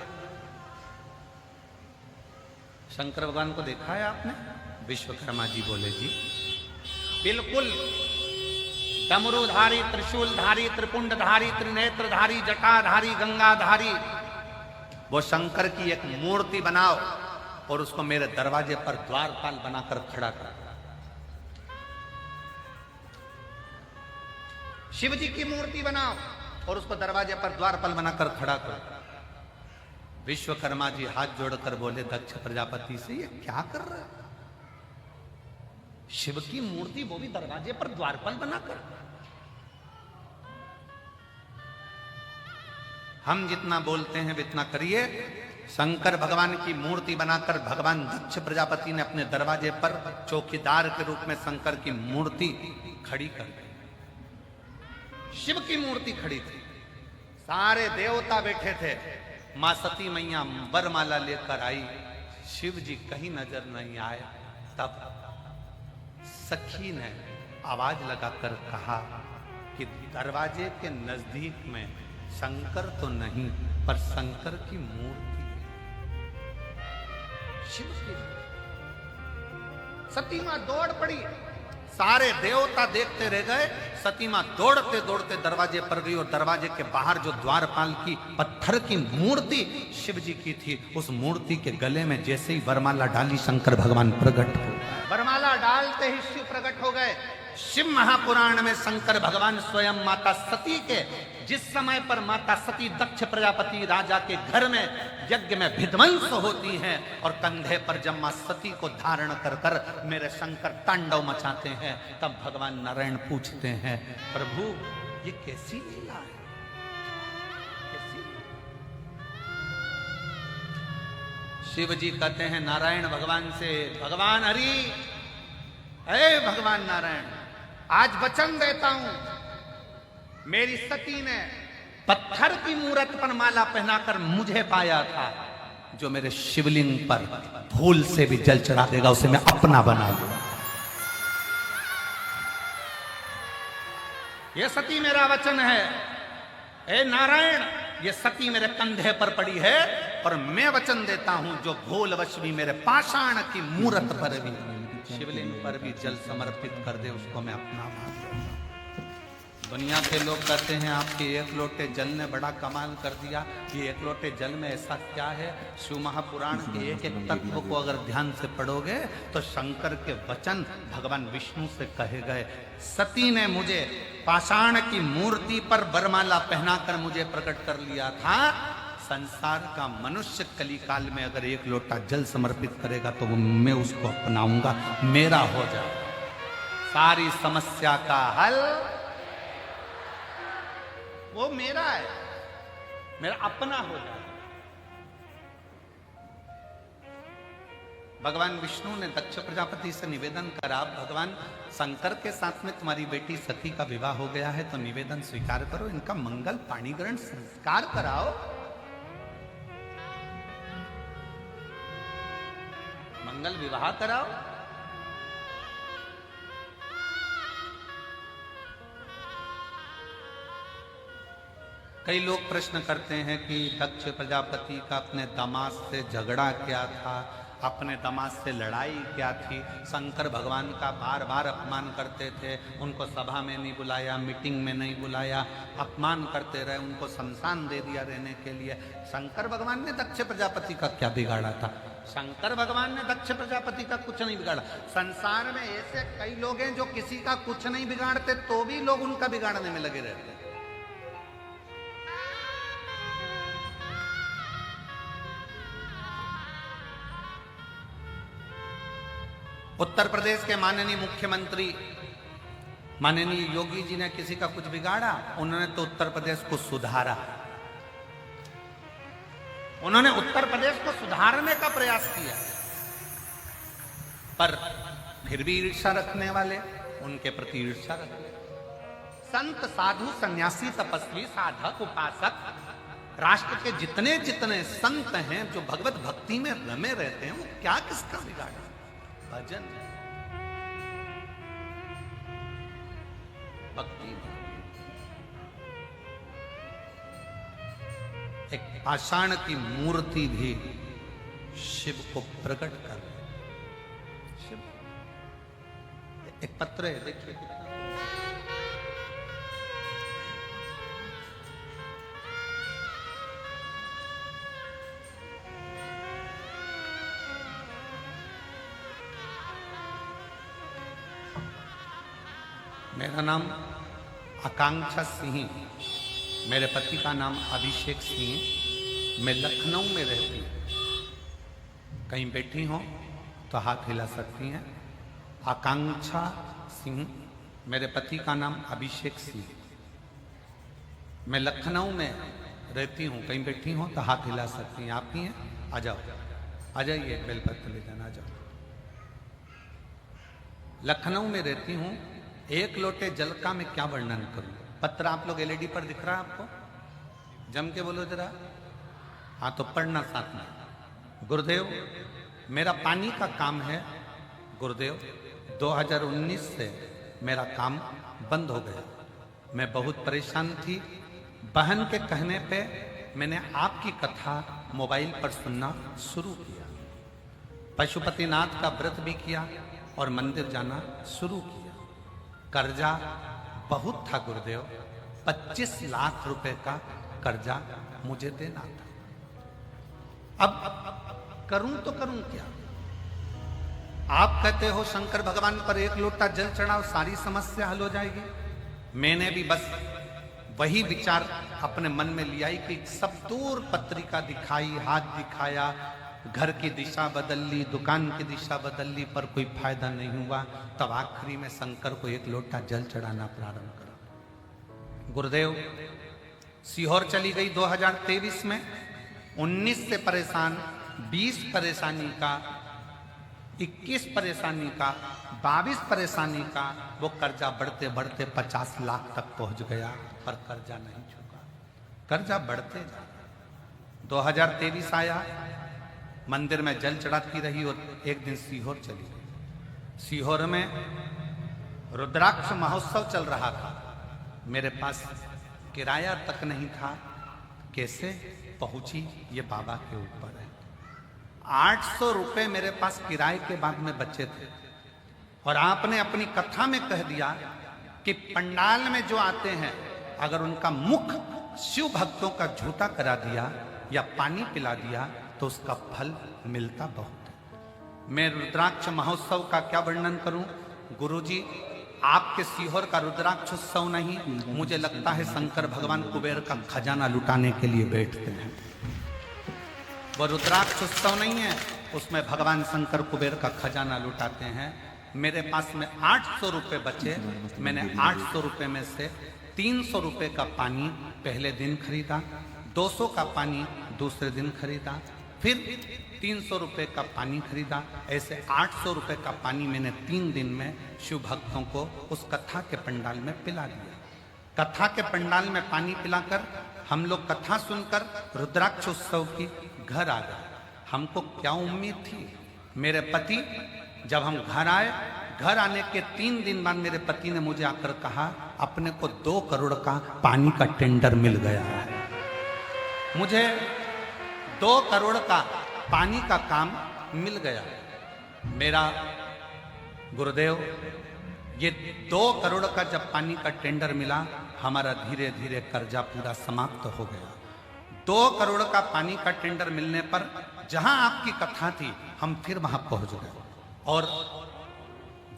शंकर भगवान को देखा है आपने? विश्वकर्मा जी बोले, जी बिल्कुल डमरूधारी, त्रिशूलधारी, त्रिपुंडधारी, त्रिनेत्रधारी, जटाधारी, गंगाधारी, वो शंकर की एक मूर्ति बनाओ और उसको मेरे दरवाजे पर द्वारपाल बनाकर खड़ा कर। शिव जी की मूर्ति बनाओ और उसको दरवाजे पर द्वारपाल बनाकर खड़ा करो। विश्वकर्मा जी हाथ जोड़कर बोले दक्ष प्रजापति से, ये क्या कर रहा है? शिव की मूर्ति, वो भी दरवाजे पर द्वारपाल बनाकर। हम जितना बोलते हैं इतना करिए। शंकर भगवान की मूर्ति बनाकर भगवान दक्ष प्रजापति ने अपने दरवाजे पर चौकीदार के रूप में शंकर की मूर्ति खड़ी कर दी। शिव की मूर्ति खड़ी थी, सारे देवता बैठे थे। मां सती मैया वरमाला लेकर आई, शिव जी कहीं नजर नहीं आए। तब सखी ने आवाज लगाकर कहा कि दरवाजे के नजदीक में शंकर तो नहीं, पर शंकर की मूर्ति, शिव की। सती मां दौड़ पड़ी, सारे देवता देखते रह गए। सती मां दौड़ते दौड़ते दरवाजे पर गई और दरवाजे के बाहर जो द्वारपाल की पत्थर की मूर्ति शिव जी की थी, उस मूर्ति के गले में जैसे ही वरमाला डाली, शंकर भगवान प्रकट हो गए। वरमाला डालते ही शिव प्रकट हो गए। शिव महापुराण में शंकर भगवान स्वयं माता सती के, जिस समय पर माता सती दक्ष प्रजापति राजा के घर में यज्ञ में विध्वंस होती हैं और कंधे पर जब मां सती को धारण कर कर मेरे शंकर तांडव मचाते हैं, तब भगवान नारायण पूछते हैं, प्रभु ये कैसी लीला है? कैसी? शिव जी कहते हैं नारायण भगवान से, भगवान हरि, हे भगवान नारायण, आज वचन देता हूं, मेरी सती ने पत्थर की मूरत पर माला पहनाकर मुझे पाया था, जो मेरे शिवलिंग पर भूल से भी जल चढ़ा देगा उसे मैं अपना बना लूंगा। ये सती मेरा वचन है, हे नारायण, ये सती मेरे कंधे पर पड़ी है और मैं वचन देता हूं, जो भूलवश भी मेरे पाषाण की मूरत पर भी, शिवलिंग पर भी जल समर्पित कर दे, उसको मैं अपना मान लूंगा। दुनिया के लोग कहते हैं आपके एक लोटे जल ने बड़ा कमाल कर दिया। ये एक लोटे जल में ऐसा क्या है? शिव महापुराण के एक एक तत्व को अगर ध्यान से पढ़ोगे तो शंकर के वचन भगवान विष्णु से कहे गए। सती ने मुझे पाषाण की मूर्ति पर वरमाला पहनाकर मुझे प्रकट कर लिया था। संसार का मनुष्य कलिकाल में अगर एक लोटा जल समर्पित करेगा तो मैं उसको अपनाऊंगा, मेरा हो जाए, सारी समस्या का हल वो मेरा है, मेरा अपना हो जाए। भगवान विष्णु ने दक्ष प्रजापति से निवेदन करा, भगवान शंकर के साथ में तुम्हारी बेटी सती का विवाह हो गया है, तो निवेदन स्वीकार करो, इनका मंगल पाणी ग्रहण संस्कार कराओ, मंगल विवाह कराओ। कई लोग प्रश्न करते हैं कि दक्ष प्रजापति का अपने दामाद से झगड़ा क्या था, अपने दामाद से लड़ाई क्या थी। शंकर भगवान का बार बार अपमान करते थे, उनको सभा में नहीं बुलाया, मीटिंग में नहीं बुलाया, अपमान करते रहे, उनको शमशान दे दिया रहने के लिए। शंकर भगवान ने दक्ष प्रजापति का क्या बिगाड़ा था? शंकर भगवान ने दक्ष प्रजापति का कुछ नहीं बिगाड़ा। संसार में ऐसे कई लोग हैं जो किसी का कुछ नहीं बिगाड़ते तो भी लोग उनका बिगाड़ने में लगे रहते हैं। उत्तर प्रदेश के माननीय मुख्यमंत्री माननीय योगी जी ने किसी का कुछ बिगाड़ा? उन्होंने तो उत्तर प्रदेश को सुधारा। उन्होंने उत्तर प्रदेश को सुधारने का प्रयास किया, पर फिर भी ईर्ष्या रखने वाले उनके प्रति ईर्ष्या रखते। संत, साधु, सन्यासी, तपस्वी, साधक, उपासक, राष्ट्र के जितने जितने संत हैं जो भगवत भक्ति में रमे रहते हैं, वो क्या किसका बिगाड़ा? भजन, भक्ति। एक पाषाण की मूर्ति भी शिव को प्रकट कर शिव। एक पत्र है, देखिए, मेरा नाम आकांक्षा सिंह, मेरे पति का नाम अभिषेक सिंह। मैं लखनऊ में रहती हूँ। कहीं बैठी हो तो हाथ हिला सकती हैं। आकांक्षा सिंह, मेरे पति का नाम अभिषेक सिंह। मैं लखनऊ में रहती हूँ। कहीं बैठी हो तो हाथ हिला सकती हैं। आप ही हैं? आ जाओ, आ जाइए, बेलपत्र ले जाना, आ जाओ। लखनऊ में रहती हूँ। एक लोटे जल का मैं क्या वर्णन करूं। पत्र आप लोग एलईडी पर दिख रहा है आपको? जम के बोलो जरा। हाँ तो पढ़ना साथ में। गुरुदेव, मेरा पानी का काम है। गुरुदेव, 2019 से मेरा काम बंद हो गया। मैं बहुत परेशान थी। बहन के कहने पे मैंने आपकी कथा मोबाइल पर सुनना शुरू किया। पशुपतिनाथ का व्रत भी किया और मंदिर जाना शुरू किया। कर्जा बहुत था गुरुदेव, 25 लाख रुपए का कर्जा मुझे देना था। अब करूं तो करूं क्या? आप कहते हो शंकर भगवान पर एक लोटा जल चढ़ाओ, सारी समस्या हल हो जाएगी। मैंने भी बस वही विचार अपने मन में लिया कि सब दूर पत्रिका दिखाई, हाथ दिखाया, घर की दिशा बदल ली, दुकान की दिशा बदल ली, पर कोई फायदा नहीं हुआ। तब आखिरी में शंकर को एक लोटा जल चढ़ाना प्रारंभ करा। गुरुदेव, सीहोर चली गई 2023 में। 19 से परेशान, 20 परेशानी का, 21 परेशानी का, 22 परेशानी का, वो कर्जा बढ़ते बढ़ते 50 लाख तक पहुंच गया, पर कर्जा नहीं चुका। कर्जा बढ़ते जा। 2023 आया, मंदिर में जल चढ़ाती रही और एक दिन सीहोर चली गई। सीहोर में रुद्राक्ष महोत्सव चल रहा था। मेरे पास किराया तक नहीं था। कैसे पहुंची ये बाबा के ऊपर है। 800 रुपए मेरे पास किराए के बाद में बचे थे। और आपने अपनी कथा में कह दिया कि पंडाल में जो आते हैं, अगर उनका मुख शिव भक्तों का झूठा करा दिया या पानी पिला दिया तो उसका फल मिलता बहुत है। मैं रुद्राक्ष महोत्सव का क्या वर्णन करूं। गुरुजी, आपके सीहोर का रुद्राक्ष उत्सव नहीं, मुझे लगता है शंकर भगवान कुबेर का खजाना लुटाने के लिए बैठते हैं। वो रुद्राक्ष उत्सव नहीं है, उसमें भगवान शंकर कुबेर का खजाना लुटाते हैं। मेरे पास में 800 रुपये बचे। मैंने 800 रुपये में से 300 रुपये का पानी पहले दिन खरीदा, 200 का पानी दूसरे दिन खरीदा, फिर 300 रुपये का पानी खरीदा। ऐसे 800 रुपये का पानी मैंने 3 दिन में शिव भक्तों को उस कथा के पंडाल में पिला दिया। कथा के पंडाल में पानी पिलाकर हम लोग कथा सुनकर रुद्राक्ष उत्सव की घर आ गए। हमको क्या उम्मीद थी। मेरे पति, जब हम घर आए, घर आने के 3 दिन बाद मेरे पति ने मुझे आकर कहा, अपने को 2 करोड़ का पानी का टेंडर मिल गया है। मुझे 2 करोड़ का पानी का काम मिल गया। मेरा गुरुदेव, ये 2 करोड़ का जब पानी का टेंडर मिला, हमारा धीरे धीरे कर्जा पूरा समाप्त हो गया। 2 करोड़ का पानी का टेंडर मिलने पर जहां आपकी कथा थी, हम फिर वहां पहुंच गए। और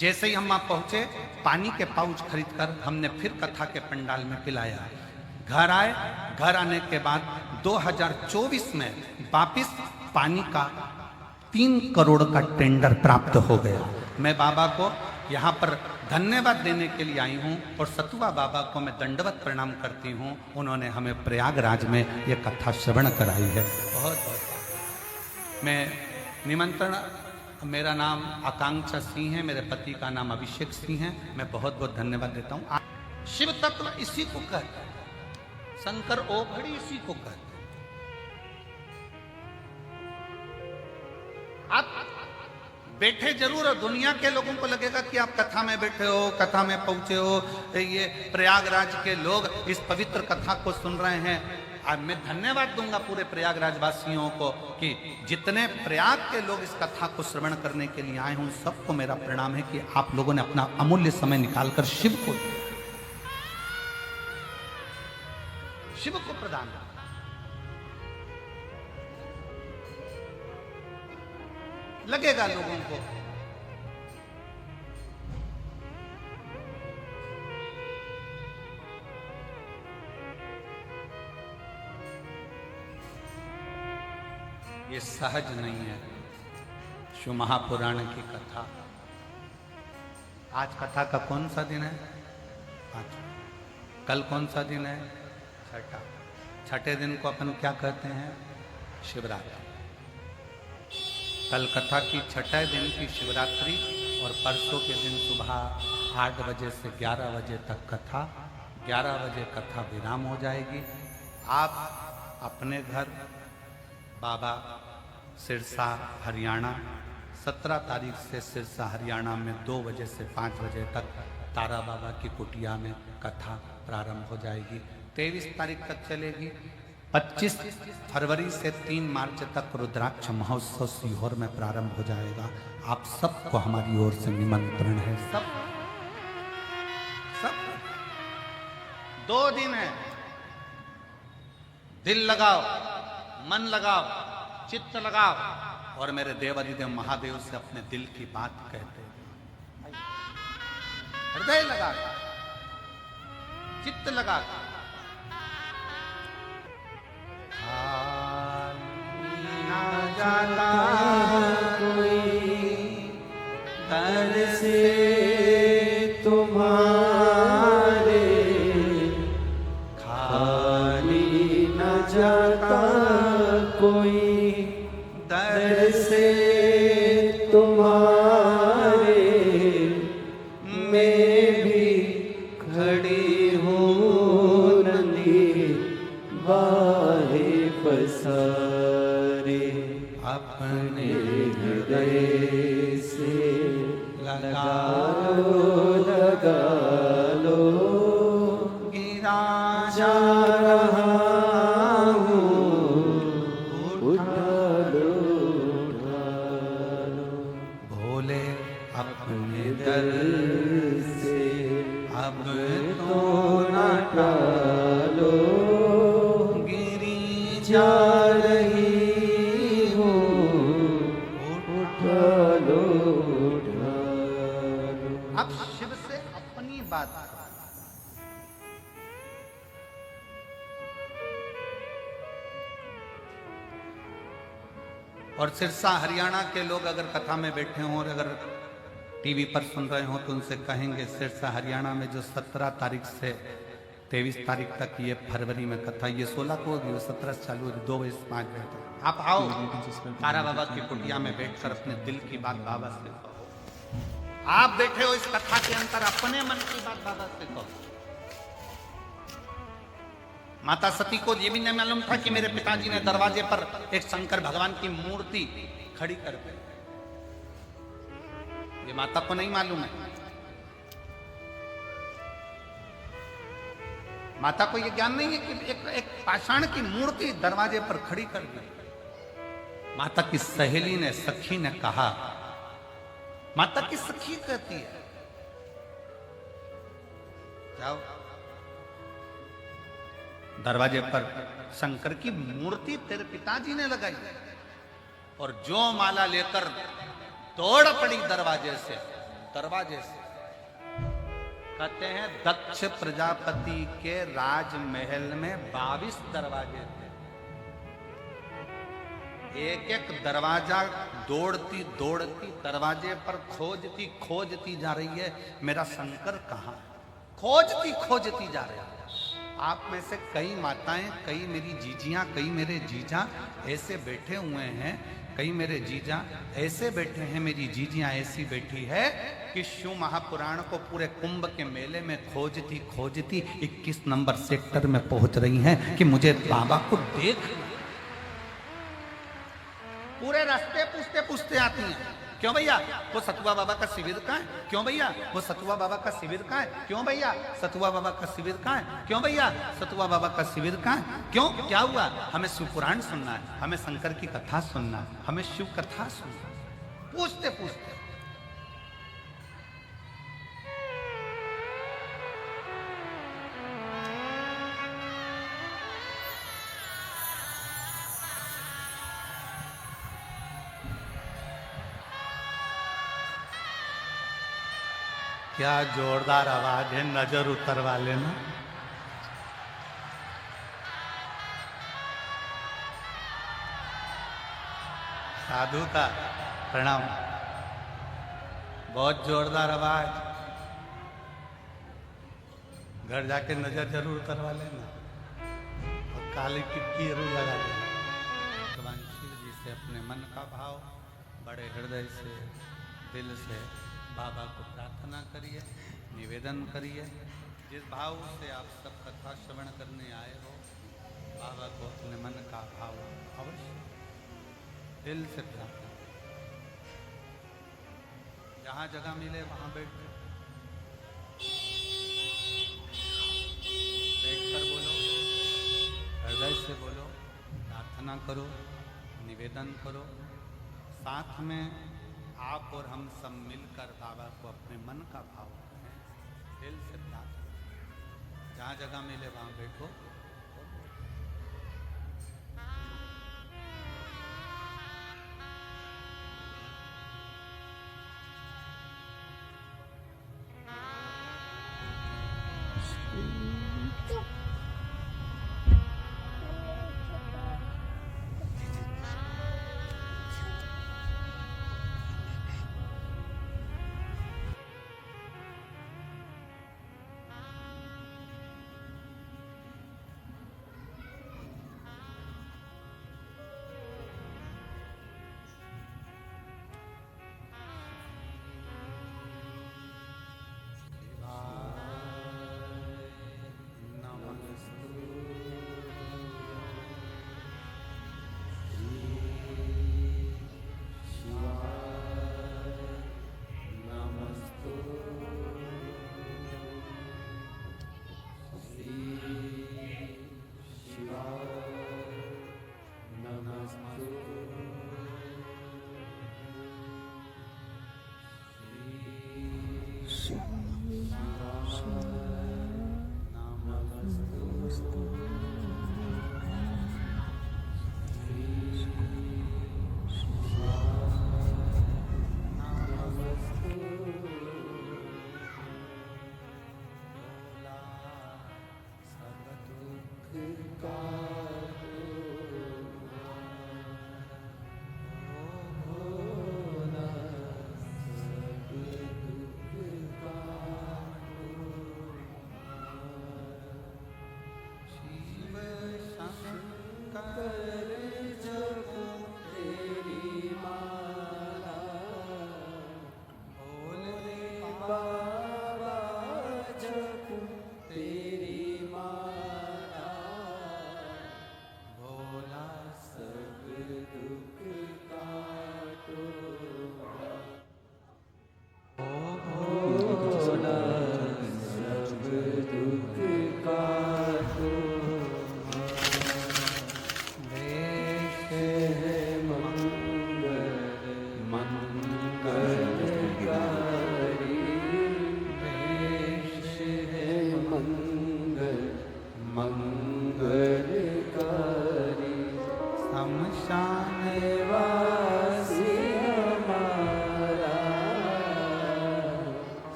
जैसे ही हम वहां पहुंचे, पानी के पाउच खरीदकर हमने फिर कथा के पंडाल में पिलाया। घर आए, घर आने के बाद 2024 में वापिस पानी का 3 करोड़ का टेंडर प्राप्त हो गया। मैं बाबा को यहाँ पर धन्यवाद देने के लिए आई हूँ और सतुआ बाबा को मैं दंडवत प्रणाम करती हूँ। उन्होंने हमें प्रयागराज में ये कथा श्रवण कराई है। बहुत बहुत मैं निमंत्रण, मेरा नाम आकांक्षा सिंह है, मेरे पति का नाम अभिषेक सिंह है। मैं बहुत बहुत धन्यवाद देता हूँ। शिव तत्व इसी को कहते हैं, शंकर ओघड़ी इसी को कहते हैं। आप बैठे जरूर हो, दुनिया के लोगों को लगेगा कि आप कथा में बैठे हो, कथा में पहुंचे हो, ये प्रयागराज के लोग इस पवित्र कथा को सुन रहे हैं। आज मैं धन्यवाद दूंगा पूरे प्रयागराज वासियों को कि जितने प्रयाग के लोग इस कथा को श्रवण करने के लिए आए हों, सबको मेरा प्रणाम है कि आप लोगों ने अपना अमूल्य समय निकालकर शिव को प्रदान किया। लगेगा लोगों को ये सहज नहीं है। शिव महापुराण की कथा, आज कथा का कौन सा दिन है? पांचवा। कल कौन सा दिन है? छठा। छठे दिन को अपन क्या कहते हैं? शिवरात्रि। कल कथा की छठे दिन की शिवरात्रि और परसों के दिन सुबह 8 बजे से 11 बजे तक कथा। 11 बजे कथा विराम हो जाएगी। आप अपने घर बाबा सिरसा हरियाणा, 17 तारीख से सिरसा हरियाणा में 2 बजे से 5 बजे तक तारा बाबा की कुटिया में कथा प्रारंभ हो जाएगी। 23 तारीख तक चलेगी। 25 फरवरी से 3 मार्च तक रुद्राक्ष महोत्सव सीहोर में प्रारंभ हो जाएगा। आप सबको हमारी ओर से निमंत्रण है। सब 2 दिन है। दिल लगाओ, मन लगाओ, चित्त लगाओ और मेरे देवाधिदेव महादेव से अपने दिल की बात कहते हैं। हृदय लगा, चित्त लगा, ना जाता कोई दर से तुम्हारे, खाली न जाता कोई दर से तुम्हारे, मैं भी खड़ी हूँ नंदी बाहे पसारे, अपने हृदय से लगा लो, गिरा जा रहा हूँ, उठा लो, भोले अपने दर से अब तो न टालो, गिरी जा रही हूँ, उठा लो। अब शिव से अपनी बात करो। और सिरसा हरियाणा के लोग अगर कथा में बैठे हों और अगर टीवी पर सुन रहे हो तो उनसे कहेंगे सिरसा हरियाणा में जो 17 तारीख से 23 तारीख तक ये फरवरी में कथा, ये 16 को होगी, वो 17 से चालू होगी, 2 बजे से 5 बजे तक। आप आओ तारा बाबा की कुटिया में बैठकर अपने दिल की बात बाबा से कहो। आप बैठे हो इस कथा के अंदर, अपने मन की बात बाबा से कहो। माता सती को ये भी नहीं मालूम था कि मेरे पिताजी ने दरवाजे पर एक शंकर भगवान की मूर्ति खड़ी कर दी। ये माता को नहीं मालूम है। माता को ये ज्ञान नहीं है कि एक पाषाण की मूर्ति दरवाजे पर खड़ी कर दी। माता की सहेली ने, सखी ने कहा, माता की सखी कहती है जाओ दरवाजे पर शंकर की मूर्ति तेरे पिताजी ने लगाई, और जो माला लेकर दौड़ पड़ी दरवाजे से। कहते हैं दक्ष प्रजापति के राजमहल में 22 दरवाजे थे। एक एक दरवाजा दौड़ती दौड़ती दरवाजे पर खोजती जा रही है, मेरा शंकर कहाँ? खोजती जा रही है। आप में से कई माताएं, कई मेरी जीजियां, कई मेरे जीजा ऐसे बैठे हुए हैं, कई मेरे जीजा ऐसे बैठे हैं, मेरी जीजियां ऐसी बैठी है कि शिव महापुराण को पूरे कुंभ के मेले में खोजती 21 नंबर सेक्टर में पहुंच रही हैं कि मुझे बाबा को देख। पूरे रास्ते पूछते आती हैं, क्यों भैया वो सतुआ बाबा का शिविर कहाँ है? क्यों भैया वो सतुआ बाबा का शिविर कहाँ है? क्यों भैया सतुआ बाबा का शिविर कहाँ है? क्यों भैया सतुआ बाबा का शिविर कहाँ है? क्यों, क्या हुआ? हमें शिव पुराण सुनना है, हमें शंकर की कथा सुनना है, हमें शिव कथा सुनना है। पूछते क्या जोरदार आवाज है, नजर उतरवा लेना। साधु का प्रणाम। बहुत जोरदार आवाज, घर जाके नजर जरूर करवा लेना और काली टिक्की जरूर लगा देना। भगवान शिव जी से अपने मन का भाव बड़े हृदय से, दिल से बाबा को प्रार्थना करिए, निवेदन करिए। जिस भाव से आप सब कथा श्रवण करने आए हो, बाबा को अपने मन का भाव अवश्य दिल से प्रार्थना। जहाँ जगह मिले वहाँ बैठ कर बोलो, हृदय से बोलो, प्रार्थना करो, निवेदन करो। साथ में आप और हम सब मिलकर बाबा को अपने मन का भाव करें, दिल से प्रार्थना। जहाँ जगह मिले वहाँ बैठो।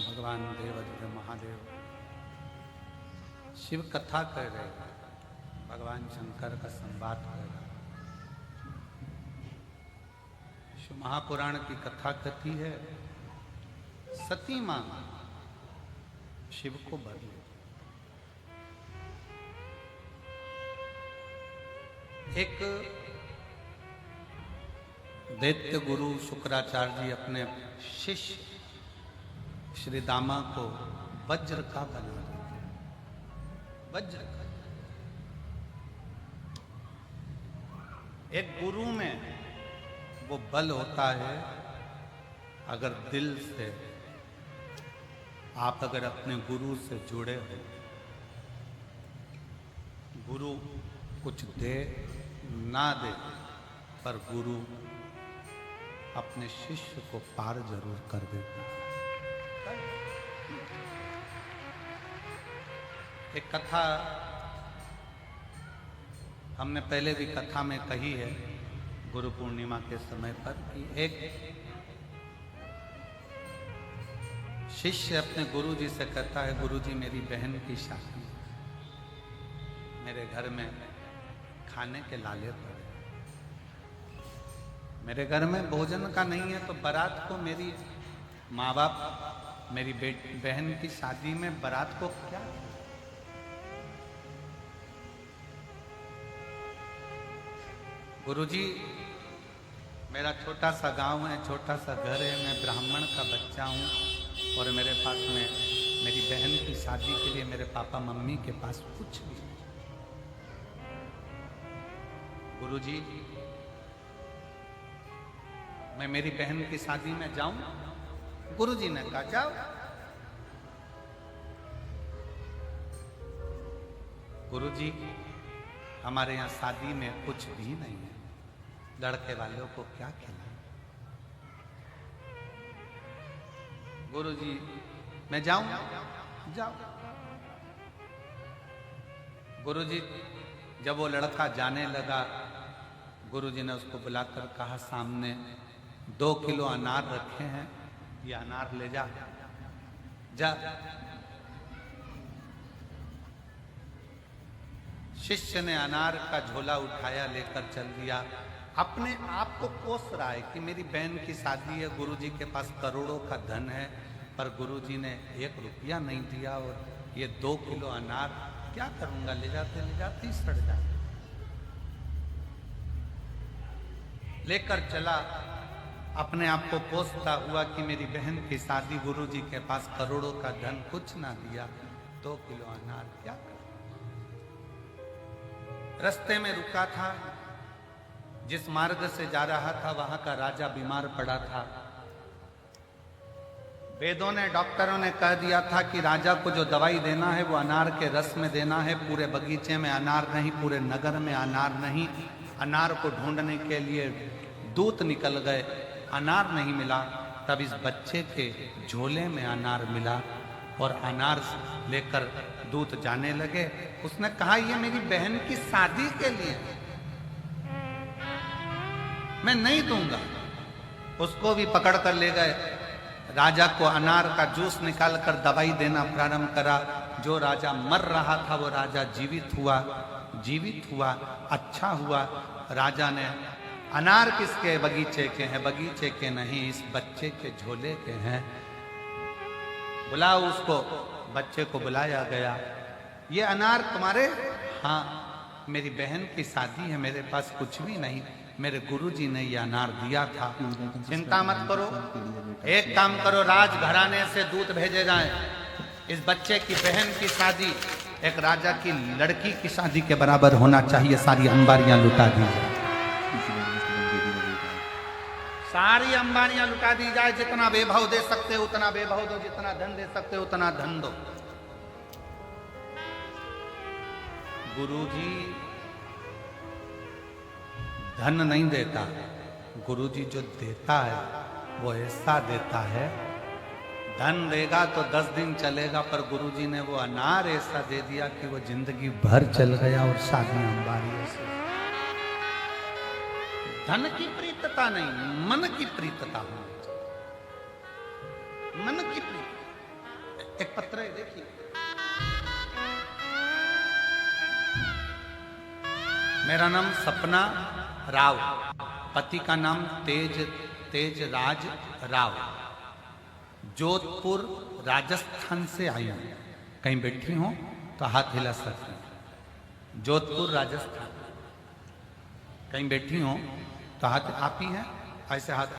भगवान देवाधिदेव महादेव शिव कथा कह रहे हैं, भगवान शंकर का संवाद कर रहे हैं। शिव महापुराण की कथा कहती है, सती मां शिव को बर ले। एक दैत्य गुरु शुक्राचार्य जी अपने शिष्य श्री दामा को वज्र का बना देते, वज्र का। एक गुरु में वो बल होता है, अगर दिल से आप अगर अपने गुरु से जुड़े हो, गुरु कुछ दे ना दे, पर गुरु अपने शिष्य को पार जरूर कर देता है। एक कथा हमने पहले भी कथा में कही है गुरु पूर्णिमा के समय पर, कि एक शिष्य अपने गुरु जी से कहता है, गुरु जी मेरी बहन की शादी है, मेरे घर में खाने के लाले पड़े, मेरे घर में भोजन का नहीं है, तो बारात को मेरी माँ बाप मेरी बहन की शादी में बारात को क्या? गुरुजी मेरा छोटा सा गांव है, छोटा सा घर है, मैं ब्राह्मण का बच्चा हूँ और मेरे पास में मेरी बहन की शादी के लिए मेरे पापा मम्मी के पास कुछ भी नहीं। गुरुजी मैं मेरी बहन की शादी में जाऊं? गुरुजी ने कहा जाओ। गुरुजी हमारे यहाँ शादी में कुछ भी नहीं है, लड़के वालों को क्या खिलाएं? गुरुजी मैं जाऊं? जाओ। गुरुजी जब वो लड़का जाने लगा, गुरुजी ने उसको बुलाकर कहा, सामने 2 किलो अनार रखे हैं, ये अनार ले जा। जा। शिष्य ने अनार का झोला उठाया, लेकर चल दिया। अपने आप को कोस रहा है कि मेरी बहन की शादी है, गुरुजी के पास करोड़ों का धन है, पर गुरुजी ने 1 रुपया नहीं दिया और ये 2 किलो अनार क्या करूंगा, ले जाते ही सड़ जाते। लेकर चला, अपने आप को कोसता हुआ कि मेरी बहन की शादी, गुरुजी के पास करोड़ों का धन, कुछ ना दिया, 2 किलो अनार क्या कर। रास्ते में रुका था, जिस मार्ग से जा रहा था वहां का राजा बीमार पड़ा था। वेदों ने, डॉक्टरों ने कह दिया था कि राजा को जो दवाई देना है वो अनार के रस में देना है। पूरे बगीचे में अनार नहीं, पूरे नगर में अनार नहीं। अनार को ढूंढने के लिए दूत निकल गए, अनार नहीं मिला। तब इस बच्चे के झोले में अनार मिला और अनार लेकर दूत जाने लगे। उसने कहा, ये मेरी बहन की शादी के लिए, मैं नहीं दूंगा। उसको भी पकड़ कर ले गए। राजा को अनार का जूस निकालकर दवाई देना प्रारंभ करा। जो राजा मर रहा था वो राजा जीवित हुआ। अच्छा हुआ। राजा ने, अनार किसके? बगीचे के हैं। बगीचे के नहीं, इस बच्चे के झोले के हैं। बुलाओ उसको। बच्चे को बुलाया गया। ये अनार तुम्हारे? हाँ, मेरी बहन की शादी है, मेरे पास कुछ भी नहीं, मेरे गुरुजी ने ये अनार दिया था। चिंता मत करो, एक काम करो, राजघराने से दूत भेजे जाएं। इस बच्चे की बहन की शादी एक राजा की लड़की की शादी के बराबर होना चाहिए। सारी अंबारियां लुटा दी जाए, सारी अंबारियां लुटा दी जाए। जितना वैभव दे सकते हो उतना वैभव दो, जितना धन दे सकते हो उतना धन दो। गुरुजी धन नहीं देता, गुरुजी जो देता है वो ऐसा देता है। धन देगा तो 10 दिन चलेगा, पर गुरुजी ने वो अनार ऐसा दे दिया कि वो जिंदगी भर चल गया। और शादी अंबारी से। धन की प्रीतता नहीं, मन की प्रीतता होनी चाहिए। मन की प्रीतता। एक पत्र है, देखिए, मेरा नाम सपना राव, पति का नाम तेजराज राव, जोधपुर राजस्थान से आई हूं। कहीं बैठी हो तो हाथ हिला सकते हैं। जोधपुर राजस्थान। कहीं बैठी हो तो हाथ, आप ही हैं, ऐसे हाथ